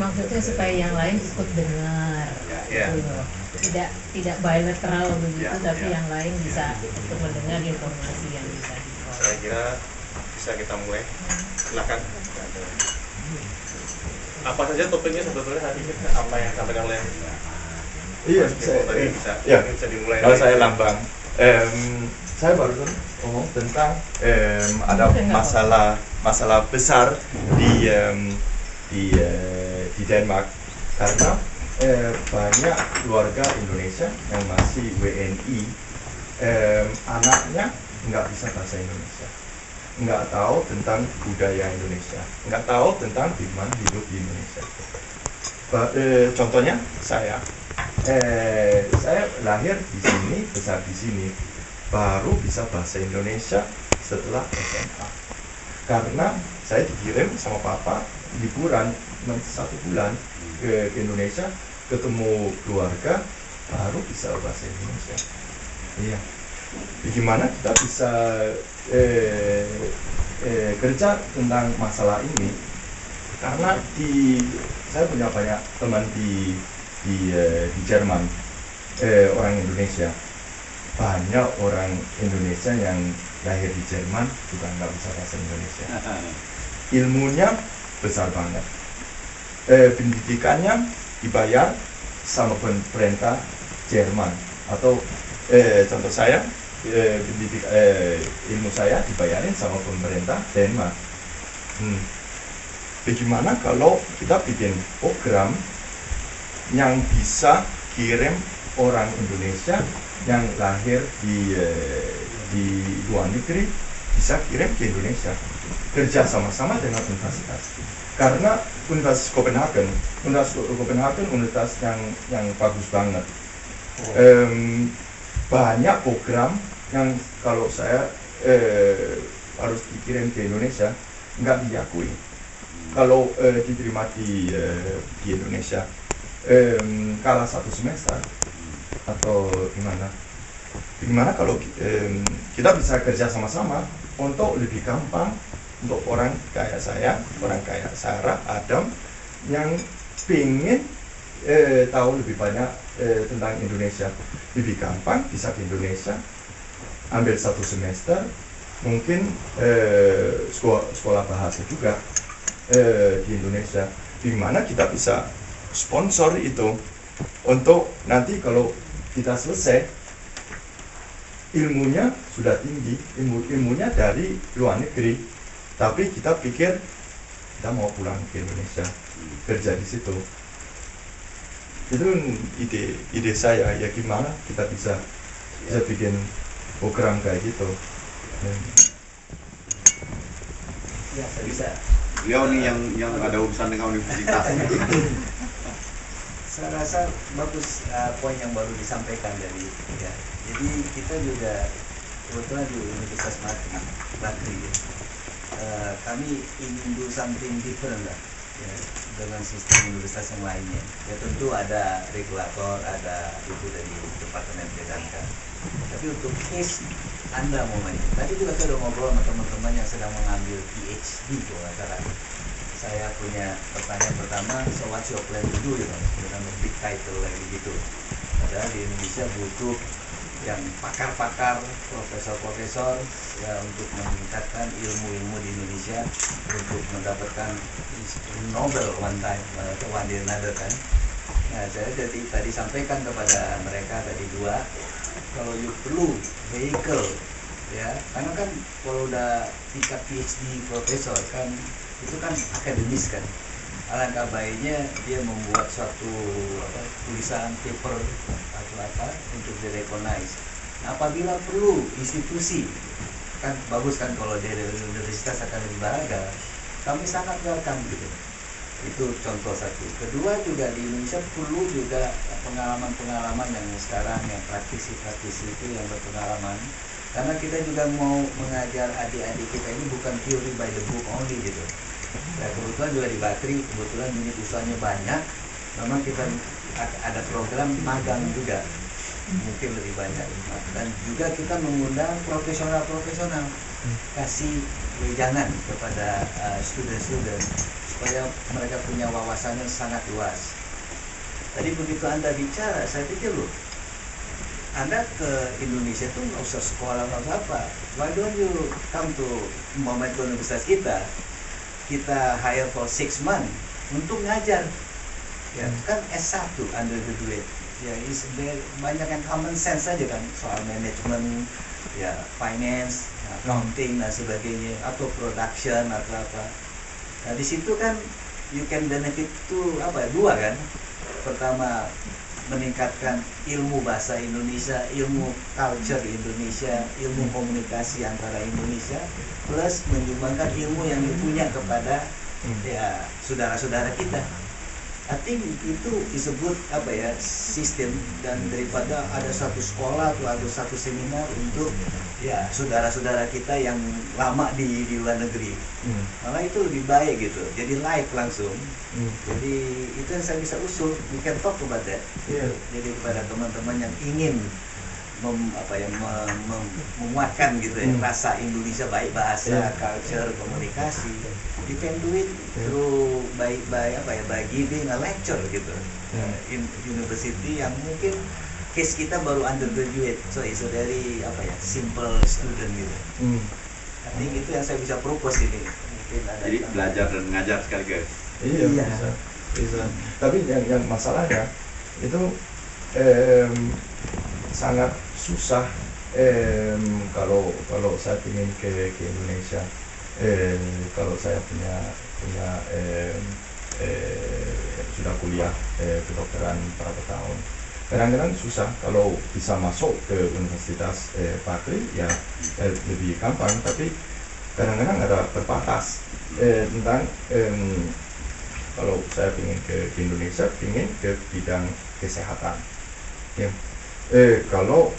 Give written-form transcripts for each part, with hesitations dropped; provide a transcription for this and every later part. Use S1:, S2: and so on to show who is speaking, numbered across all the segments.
S1: Maksudnya supaya yang lain ikut dengar, gitu. Tidak bilateral begitu, tapi yang lain bisa ikut mendengar informasi yang bisa diperoleh.
S2: Saya kira bisa kita mulai. Silakan. Apa saja topiknya sebetulnya hari ini? Apa yang sampaikan oleh?
S3: Iya,
S2: bisa dimulai.
S3: Kalau saya Lambang, saya baru ngomong tentang ada masalah besar di Denmark karena banyak keluarga Indonesia yang masih WNI, anaknya nggak bisa bahasa Indonesia, nggak tahu tentang budaya Indonesia, nggak tahu tentang gimana hidup di Indonesia. Contohnya saya lahir di sini, besar di sini, baru bisa bahasa Indonesia setelah SMA. Karena saya dikirim sama papa liburan 1 bulan ke Indonesia, ketemu keluarga, baru bisa bahasa Indonesia. Iya. Bagaimana kita bisa kerja tentang masalah ini? Karena saya punya banyak teman di Jerman, orang Indonesia. Banyak orang Indonesia yang lahir di Jerman juga nggak bisa bahasa Indonesia. Ilmunya besar banget. Pendidikannya dibayar sama pemerintah Jerman. Atau contoh saya, ilmu saya dibayarin sama pemerintah Denmark. Bagaimana kalau kita bikin program yang bisa kirim orang Indonesia yang lahir di luar negeri, bisa kirim ke Indonesia, kerja sama-sama dengan universitas. Karena Universitas Copenhagen universitas yang bagus banget. Banyak program yang kalau saya harus dikirim ke Indonesia nggak diakui. Kalau diterima di Indonesia, kalah 1 semester atau gimana kalau kita bisa kerja sama-sama untuk lebih gampang untuk orang kayak saya, orang kayak Sarah, Adam yang pengen tahu lebih banyak tentang Indonesia, lebih gampang bisa ke Indonesia, ambil 1 semester, mungkin sekolah bahasa juga di Indonesia, di mana kita bisa sponsor itu untuk nanti kalau kita selesai, ilmunya sudah tinggi, ilmunya dari luar negeri, tapi kita pikir kita mau pulang ke Indonesia, kerja di situ. Itu ide saya, ya gimana kita bisa bikin program kayak gitu.
S4: Ya, saya bisa.
S5: Beliau nih yang ada urusan dengan universitas.
S4: Saya rasa bagus poin yang baru disampaikan dari ya. Jadi kita juga kebetulan di Universitas Bakri kami ingin do something different lah ya, dengan sistem universitas yang lainnya. Ya tentu ada regulator, ada itu dari Departemen Pendidikan. Tapi untuk case Anda mau main. Tadi juga saya udah ngobrol sama teman-teman yang sedang mengambil PhD kalau nggak salah. Saya punya pertanyaan pertama, so what's your plan to do, dengan big title lagi gitu. Padahal di Indonesia butuh yang pakar-pakar, profesor-profesor ya untuk meningkatkan ilmu-ilmu di Indonesia untuk mendapatkan Nobel one time atau one day another kan. Nah, saya jadi tadi sampaikan kepada mereka tadi dua, kalau you perlu vehicle ya, karena kan kalau udah tingkat PhD profesor kan itu kan akademis kan. Alangkah baiknya dia membuat suatu tulisan paper atau apa untuk direcognize. Nah, apabila perlu institusi kan bagus kan kalau dari universitas akan lebih beragam. Kami sangat welcome gitu. Itu contoh satu. Kedua juga di Indonesia perlu juga pengalaman-pengalaman yang sekarang yang praktisi-praktisi itu yang berpengalaman. Karena kita juga mau mengajar adik-adik kita ini bukan theory by the book only gitu. Nah, kebetulan juga di Bakri, kebetulan unit usahanya banyak. Memang kita ada program magang juga, mungkin lebih banyak. Dan juga kita mengundang profesional-profesional, kasih wejangan kepada student-student supaya mereka punya wawasan yang sangat luas. Tadi begitu Anda bicara, saya pikir loh, Anda ke Indonesia tuh nggak usah sekolah, nggak usah apa. Why don't you come to Muhammad Universitas kita hire for 6 months untuk ngajar. Ya, kan S1 undergraduate. Ya, banyak yang common sense saja kan, soal manajemen, ya, finance, accounting dan sebagainya, atau production atau apa. Nah, di situ kan you can benefit tuh apa? Dua kan. Pertama, meningkatkan ilmu bahasa Indonesia, ilmu culture Indonesia, ilmu komunikasi antara Indonesia, plus menyumbangkan ilmu yang dipunya kepada ya saudara-saudara kita. I think itu disebut apa ya, sistem, dan daripada ada satu sekolah atau ada satu seminar untuk ya saudara-saudara kita yang lama di luar negeri, malah itu lebih baik gitu, jadi live langsung. Jadi itu yang saya bisa usul, we can talk about that. Jadi kepada teman-teman yang ingin menguatkan gitu ya, rasa Indonesia, baik bahasa, culture, komunikasi, you can do it through by giving a lecture gitu in university yang mungkin case kita baru undergraduate, so it's a very simple student gitu. I think itu yang saya bisa propose ini. Mungkin ada
S5: Jadi belajar dan mengajar sekaligus.
S3: Iya. Bisa. Tapi yang masalahnya itu sangat susah kalau saya ingin ke Indonesia. Kalau saya punya sudah kuliah kedokteran berapa tahun, kadang-kadang susah kalau bisa masuk ke Universitas Bakri, ya lebih gampang, tapi kadang-kadang ada terbatas tentang kalau saya ingin ke Indonesia, ingin ke bidang kesehatan, ya. Kalau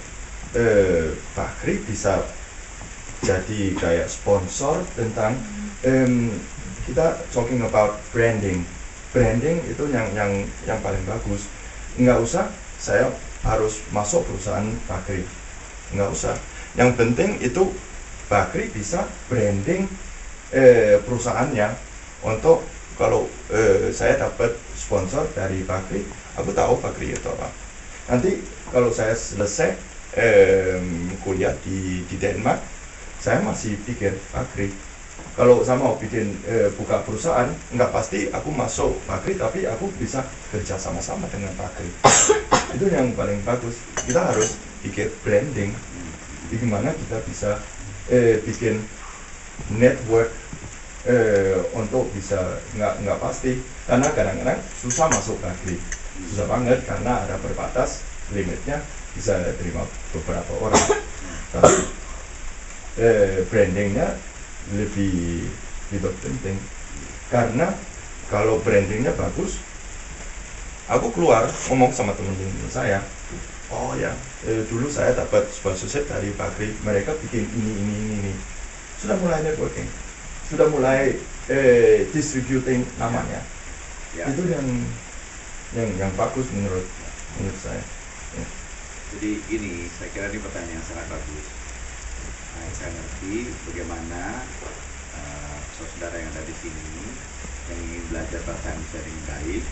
S3: Bakri bisa jadi kayak sponsor tentang kita talking about branding itu yang paling bagus. Nggak usah saya harus masuk perusahaan Bakri, nggak usah. Yang penting itu Bakri bisa branding perusahaannya, untuk kalau saya dapat sponsor dari Bakri, aku tahu Bakri itu apa. Nanti kalau saya selesai kuliah di Denmark, saya masih pikir Bakri. Kalau saya mau bikin buka perusahaan, nggak pasti aku masuk Bakri, tapi aku bisa kerja sama-sama dengan Bakri. Itu yang paling bagus. Kita harus pikir branding, bagaimana kita bisa bikin network untuk bisa nggak pasti, karena kadang-kadang susah masuk Bakri, susah banget karena ada berbatas, limitnya bisa terima beberapa orang. Tapi brandingnya lebih penting, karena kalau brandingnya bagus, aku keluar ngomong sama teman-teman saya, oh ya, dulu saya dapat sponsorship dari Bakri, mereka bikin ini, sudah mulai networking, sudah mulai distributing namanya. Itu yang bagus menurut saya.
S5: Jadi ini, saya kira ini pertanyaan yang sangat bagus. Saya ngerti bagaimana saudara yang ada di sini yang ingin belajar bahasa Indonesia dengan baik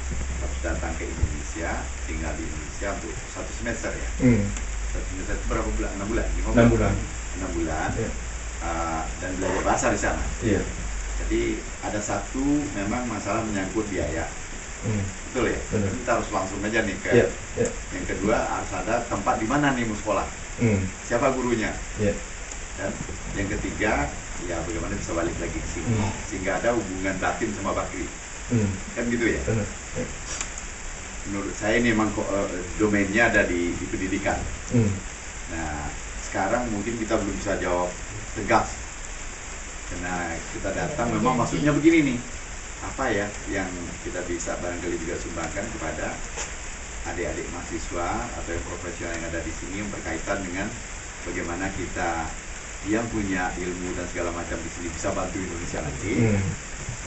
S5: harus datang ke Indonesia, tinggal di Indonesia untuk 1 semester ya. 1 semester itu berapa bulan? 6 bulan?
S3: 6 bulan.
S5: 6 bulan. Dan belajar bahasa di sana. Jadi ada satu memang masalah menyangkut biaya. Betul ya?
S3: Benar.
S5: Kita harus langsung aja nih ke yang kedua, harus ada tempat di mana nih mau sekolah. Siapa gurunya? Dan yang ketiga, ya bagaimana bisa balik lagi ke sini sehingga ada hubungan batin sama Bakri. Kan gitu ya?
S3: Benar.
S5: Menurut saya ini memang domainnya ada di pendidikan. Nah, sekarang mungkin kita belum bisa jawab tegas. Karena kita datang memang maksudnya begini nih. Apa ya yang kita bisa barangkali juga sumbangkan kepada adik-adik mahasiswa atau yang profesional yang ada di sini yang berkaitan dengan bagaimana kita yang punya ilmu dan segala macam di sini bisa bantu Indonesia nanti.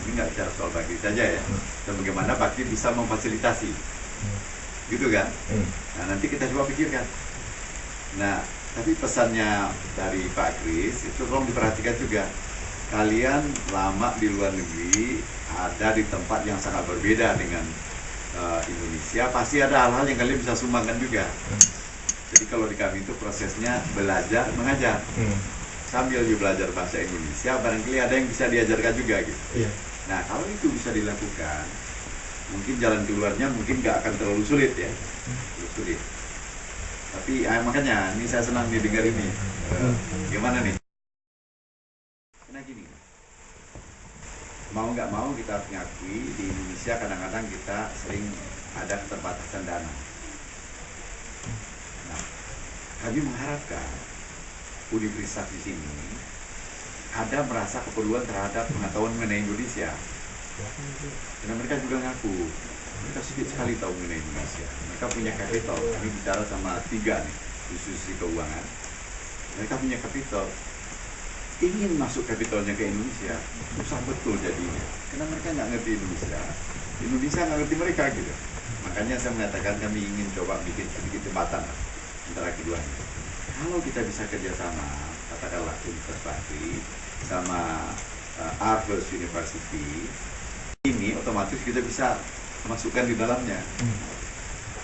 S5: Ini nggak bicara soal Bakri saja ya, dan bagaimana Bakri bisa memfasilitasi, gitu kan? Nah, nanti kita coba pikirkan. Nah, tapi pesannya dari Pak Kris itu tolong diperhatikan juga. kalian lama di luar negeri, ada di tempat yang sangat berbeda dengan Indonesia, pasti ada hal-hal yang kalian bisa sumbangkan juga. Jadi kalau di kami itu prosesnya belajar mengajar. Sambil belajar bahasa Indonesia, barangkali ada yang bisa diajarkan juga gitu.
S3: Iya.
S5: Nah kalau itu bisa dilakukan, mungkin jalan keluarnya mungkin nggak akan terlalu sulit ya, terlalu sulit. Tapi makanya ini saya senang didengar ini. Gimana nih? Nah gini, mau nggak mau kita harus ngakui di Indonesia kadang-kadang kita sering ada keterbatasan dana. Nah, kami mengharapkan universitas di sini ada merasa keperluan terhadap pengetahuan mengenai Indonesia. Karena mereka juga ngaku, mereka sedikit sekali tahu mengenai Indonesia. Mereka punya kapital, kami bicara sama 3 nih, khusus di keuangan. Mereka punya kapital, ingin masuk kapitalnya ke Indonesia, susah betul jadinya. Karena mereka nggak ngerti Indonesia, Indonesia nggak ngerti mereka gitu. Makanya saya mengatakan kami ingin coba bikin sedikit jembatan antara keduanya. Kalau kita bisa kerjasama, katakanlah Universitas Bakri sama Aarhus University, ini otomatis kita bisa masukkan di dalamnya.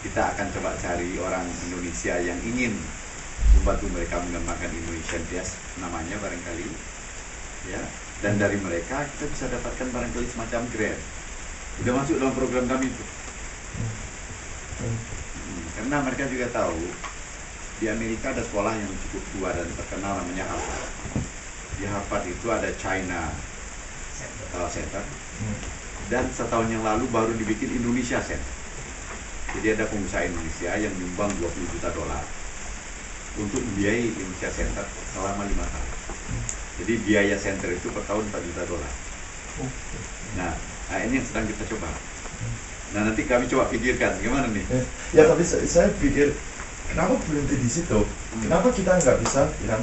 S5: Kita akan coba cari orang Indonesia yang ingin membantu mereka mengembangkan Indonesian Jazz namanya barangkali, ya. Dan dari mereka kita bisa dapatkan barangkali semacam grant. Udah masuk dalam program kami itu. Karena mereka juga tahu di Amerika ada sekolah yang cukup tua dan terkenal namanya Harvard. Di Harvard itu ada China Center. Dan setahun yang lalu baru dibikin Indonesia Center. Jadi ada pengusaha Indonesia yang nyumbang $20 juta untuk membiayai Indonesia Center selama 5 tahun. Jadi biaya center itu per tahun $4 juta. Nah, ini yang sedang kita coba. Nah, nanti kami coba pikirkan gimana nih.
S3: Ya, tapi saya pikir kenapa berhenti di situ? Kenapa kita nggak bisa bilang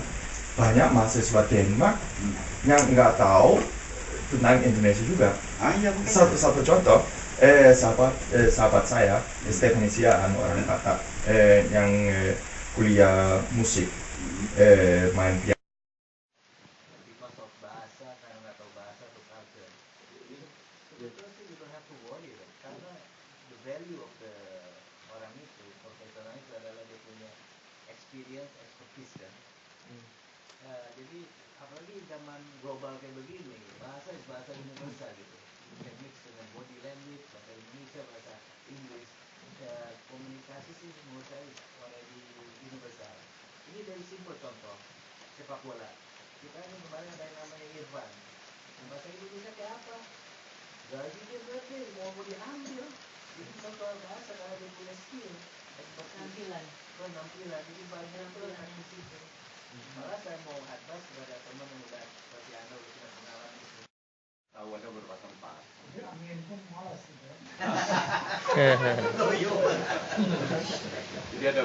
S3: banyak mahasiswa Denmark yang nggak tahu tentang Indonesia juga?
S5: Iya,
S3: Satu contoh, sahabat saya, Stephanie Siaan, orang Batak, yang kuliah musik, main piano.
S4: Because of bahasa, karena nggak tahu bahasa atau culture. Sebetulnya sih you don't have to worry, karena the value of the orang itu, profesional itu adalah dia punya experience, expertise kan. Jadi apalagi zaman global kayak begini, bahasa universal gitu. You can mix dengan body language, bahasa Indonesia, bahasa Inggris. Komunikasi sih menurut saya already universal. Ini dari simple contoh sepak bola. Kita ini kemarin ada yang namanya Irfan. Bahasa Indonesia kayak apa? Gaji dia berarti mau diambil. Jadi contoh bahasa kalau dia punya skill,
S1: Penampilan.
S4: penampilan, jadi banyak yang di situ. Malah saya mau advice kepada teman yang udah seperti Anda udah punya pengalaman itu.
S5: Tahu ada beberapa tempat.
S4: Oh iya.
S5: Jadi ada